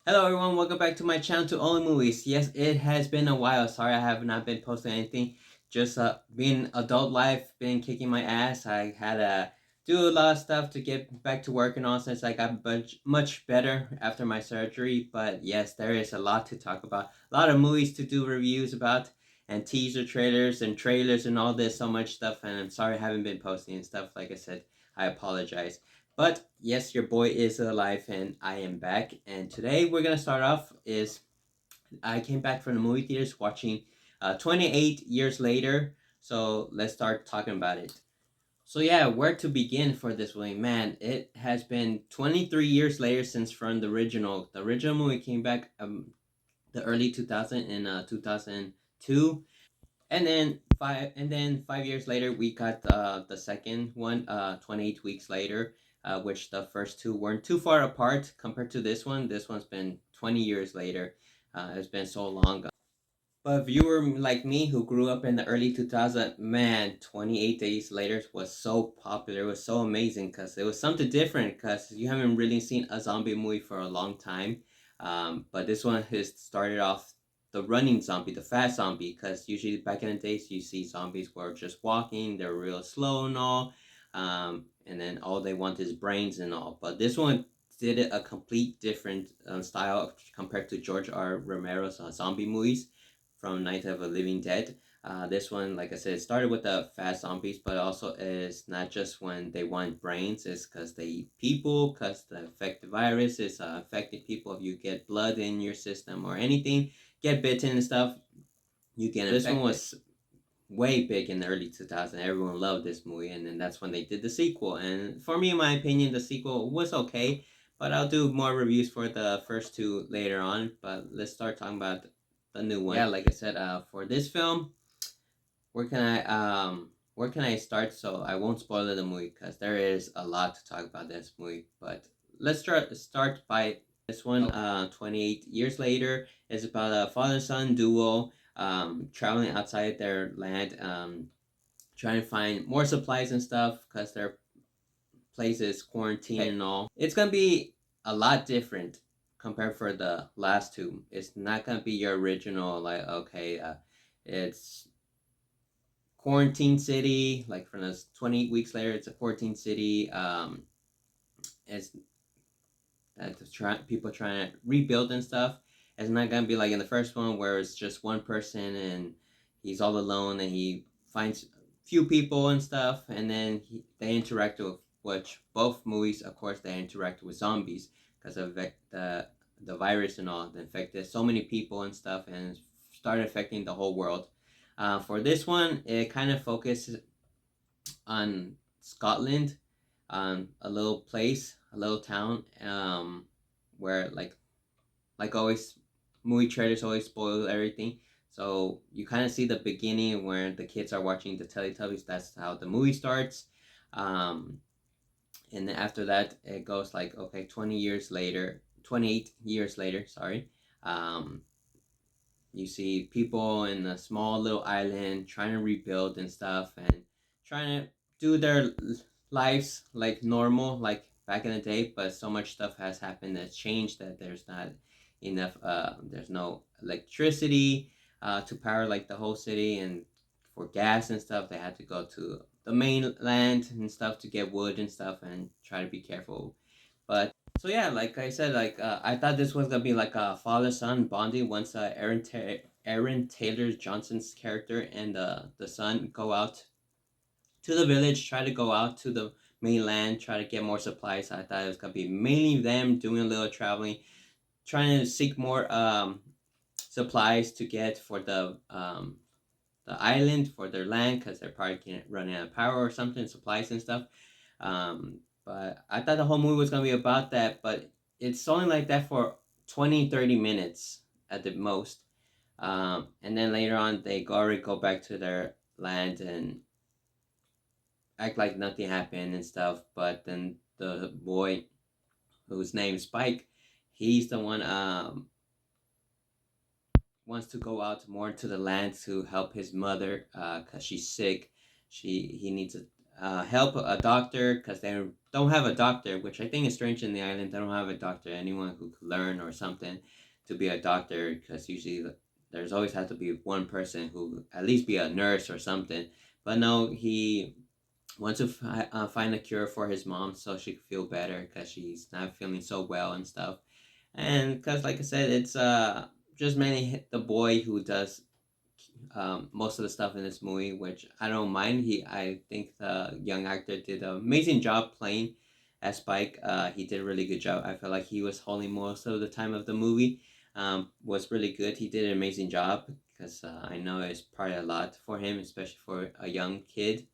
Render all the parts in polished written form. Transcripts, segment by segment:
Hello everyone, welcome back to my channel to Only Movies. Yes, it has been a while. Sorry I have not been posting anything. Just being adult life, been kicking my ass. I had to do a lot of stuff to get back to work and all since I got much better after my surgery. But yes, there is a lot to talk about. A lot of movies to do reviews about and teaser trailers and all this so much stuff, and I'm sorry I haven't been posting and stuff. Like I said, I apologize. But yes, your boy is alive and I am back. And today we're gonna start off is I came back from the movie theaters watching 28 years later. So let's start talking about it. So yeah, where to begin for this movie? Man, it has been 23 years later since from the original. The original movie came back the early 2000 in 2002, and then 5 years later we got the second one 28 weeks later, which the first two weren't too far apart compared to this one. This one's been 20 years later. It's been so long. But if you were like me who grew up in the early 2000s, man, 28 days later was so popular. It was so amazing because it was something different because you haven't really seen a zombie movie for a long time. But this one has started off the running zombie, the fast zombie, because usually back in the days you see zombies were just walking, they're real slow and all, and then all they want is brains and all. But this one did it a complete different style compared to George R. Romero's zombie movies from Night of the Living Dead. This one, like I said, started with the fast zombies, but also is not just when they want brains, it's because they eat people, because the infected virus is affecting people. If you get blood in your system or anything, get bitten and stuff, you get infected. This one was way big in the early 2000s. Everyone loved this movie, and then that's when they did the sequel. And for me, in my opinion, the sequel was okay, but I'll do more reviews for the first two later on. But let's start talking about the new one. Yeah, like I said, for this film, where can I start so I won't spoil the movie because there is a lot to talk about this movie. But let's start by this one. 28 years later is about a father son duo traveling outside their land, trying to find more supplies and stuff because their place is quarantined and all. It's gonna be a lot different compared for the last two. It's not gonna be your original like okay, it's quarantine city. Like for the 28 weeks later, it's a quarantine city. It's people trying to rebuild and stuff. It's not gonna be like in the first one where it's just one person and he's all alone and he finds few people and stuff, and then they interact with, which both movies, of course, they interact with zombies because of the virus and all. It infected so many people and stuff and started affecting the whole world. For this one, it kind of focuses on Scotland, a little place, a little town, where like always, movie trailers always spoil everything. So you kind of see the beginning where the kids are watching the Teletubbies. That's how the movie starts, um, and then after that it goes like okay, 20 years later, 28 years later. Sorry, um, you see people in a small little island trying to rebuild and stuff and trying to do their lives like normal, like back in the day. But so much stuff has happened that's changed that there's not enough. There's no electricity to power like the whole city, and for gas and stuff, they had to go to the mainland and stuff to get wood and stuff and try to be careful. But so yeah, like I said, like I thought this was gonna be like a father son bonding once Aaron Taylor Johnson's character and the son go out to the village, try to go out to the mainland, try to get more supplies. I thought it was gonna be mainly them doing a little traveling, trying to seek more supplies to get for the island for their land because they're probably can't run out of power or something, supplies and stuff. But I thought the whole movie was gonna be about that, but it's only like that for 20-30 minutes at the most. And then later on, they already go back to their land and act like nothing happened and stuff. But then the boy, whose name is Spike, he's the one wants to go out more to the land to help his mother because she's sick. He needs help a doctor because they don't have a doctor, which I think is strange in the island. They don't have a doctor, anyone who could learn or something to be a doctor, because usually there's always had to be one person who at least be a nurse or something. But no, he wants to find a cure for his mom so she could feel better because she's not feeling so well and stuff. And because, like I said, it's just mainly the boy who does most of the stuff in this movie, which I don't mind. I think the young actor did an amazing job playing as Spike. He did a really good job. I feel like he was holding most of the time of the movie. Was really good. He did an amazing job because I know it's probably a lot for him, especially for a young kid.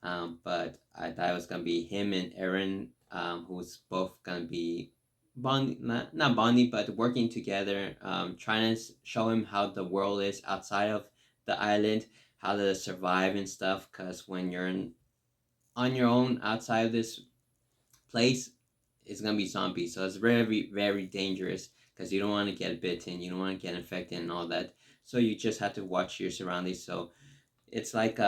But I thought it was gonna be him and Aaron, who's both gonna be bond not bonding but working together, trying to show him how the world is outside of the island, how to survive and stuff. Because when you're on your own outside of this place, it's gonna be zombies, so it's very very dangerous because you don't want to get bitten, you don't want to get infected and all that. So you just have to watch your surroundings. So it's like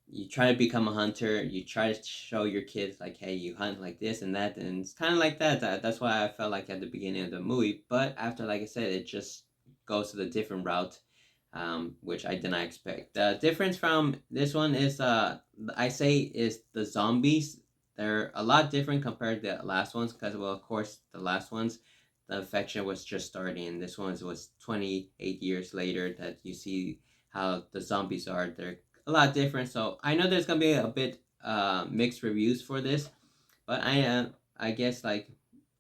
you try to become a hunter, you try to show your kids like, hey, you hunt like this and that, and it's kind of like that's why I felt like at the beginning of the movie. But after, like I said, it just goes to the different route, which I did not expect. The difference from this one is I say is the zombies. They're a lot different compared to the last ones because, well, of course, the last ones, the infection was just starting, and this one was 28 years later that you see how the zombies are. They're a lot different. So I know there's gonna be a bit mixed reviews for this, but I guess, like,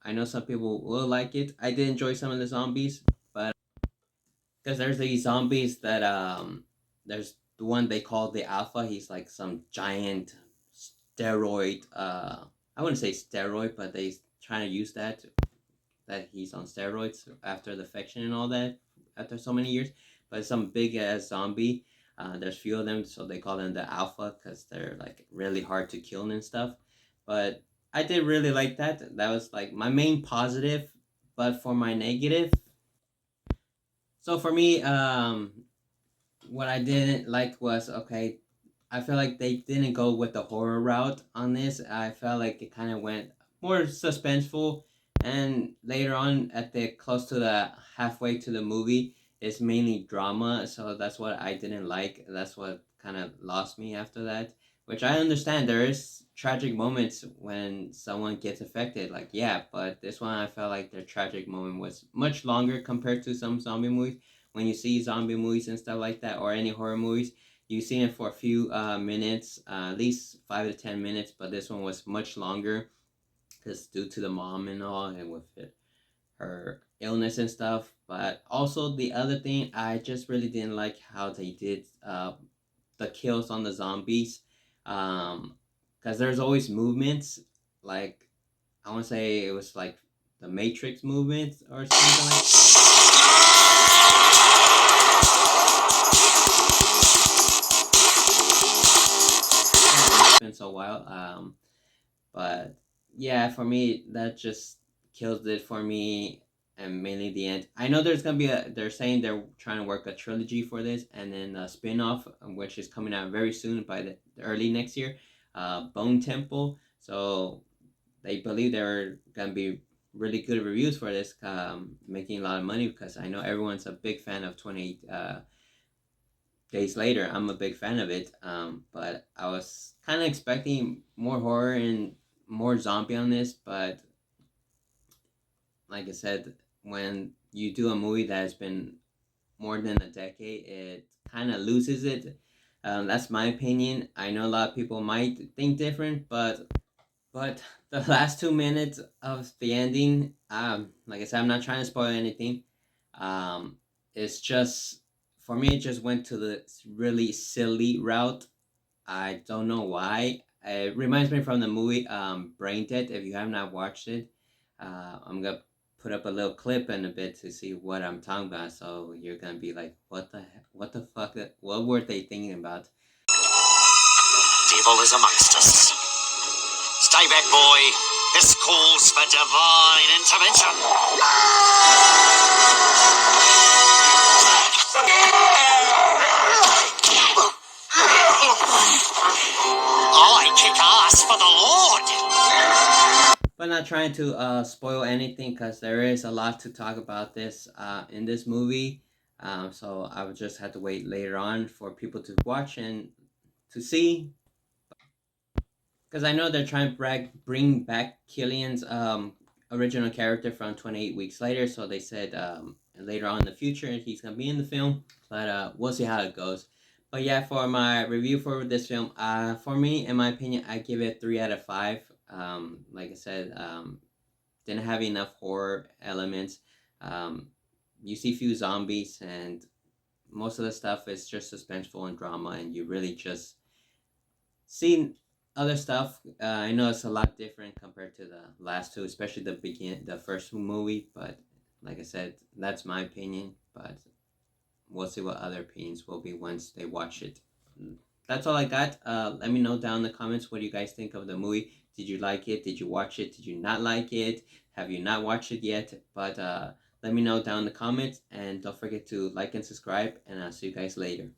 I know some people will like it. I did enjoy some of the zombies, but because there's these zombies that there's the one they call the Alpha. He's like some giant steroid. I wouldn't say steroid, but they trying to use that he's on steroids after the infection and all that after so many years. But some big ass zombie. There's few of them, so they call them the Alpha because they're like really hard to kill and stuff. But I did really like that. That was like my main positive. But for my negative, so for me, what I didn't like was, okay, I feel like they didn't go with the horror route on this. I felt like it kind of went more suspenseful, and later on, at the close to the halfway to the movie, it's mainly drama. So that's what I didn't like. That's what kind of lost me after that. Which I understand, there is tragic moments when someone gets affected, like, yeah, but this one I felt like the tragic moment was much longer compared to some zombie movies. When you see zombie movies and stuff like that, or any horror movies, you've seen it for a few minutes, at least 5 to 10 minutes, but this one was much longer because due to the mom and all, and with her illness and stuff. But also the other thing, I just really didn't like how they did the kills on the zombies, because there's always movements, like, I want to say it was like the Matrix movements or something like that. It's been so while. But yeah, for me, that just kills it for me, and mainly the end. I know there's gonna be they're saying they're trying to work a trilogy for this, and then a spin-off, which is coming out very soon by the early next year, Bone Temple. So they believe they're gonna be really good reviews for this, making a lot of money, because I know everyone's a big fan of 28 Days Later. I'm a big fan of it, but I was kind of expecting more horror and more zombie on this. But like I said, when you do a movie that has been more than a decade, it kind of loses it. That's my opinion. I know a lot of people might think different, but the last 2 minutes of the ending, like I said, I'm not trying to spoil anything. Um, it's just, for me, it just went to the really silly route. I don't know why. It reminds me from the movie Brain Dead. If you have not watched it, I'm gonna put up a little clip in a bit to see what I'm talking about. So you're gonna be like, what the fuck? What were they thinking about? Evil is amongst us. Stay back, boy. This calls for divine intervention. I kick not trying to spoil anything because there is a lot to talk about this in this movie. So I would just have to wait later on for people to watch and to see, because I know they're trying to bring back Killian's original character from 28 Weeks Later. So they said later on in the future he's gonna be in the film, but we'll see how it goes. But yeah, for my review for this film, for me, in my opinion, I give it 3 out of 5. Like I said, didn't have enough horror elements. Um, you see few zombies, and most of the stuff is just suspenseful and drama, and you really just see other stuff. I know it's a lot different compared to the last two, especially the first movie. But like I said, that's my opinion. But we'll see what other opinions will be once they watch it. That's all I got. Let me know down in the comments what do you guys think of the movie. Did you like it? Did you watch it? Did you not like it? Have you not watched it yet? But let me know down in the comments, and don't forget to like and subscribe, and I'll see you guys later.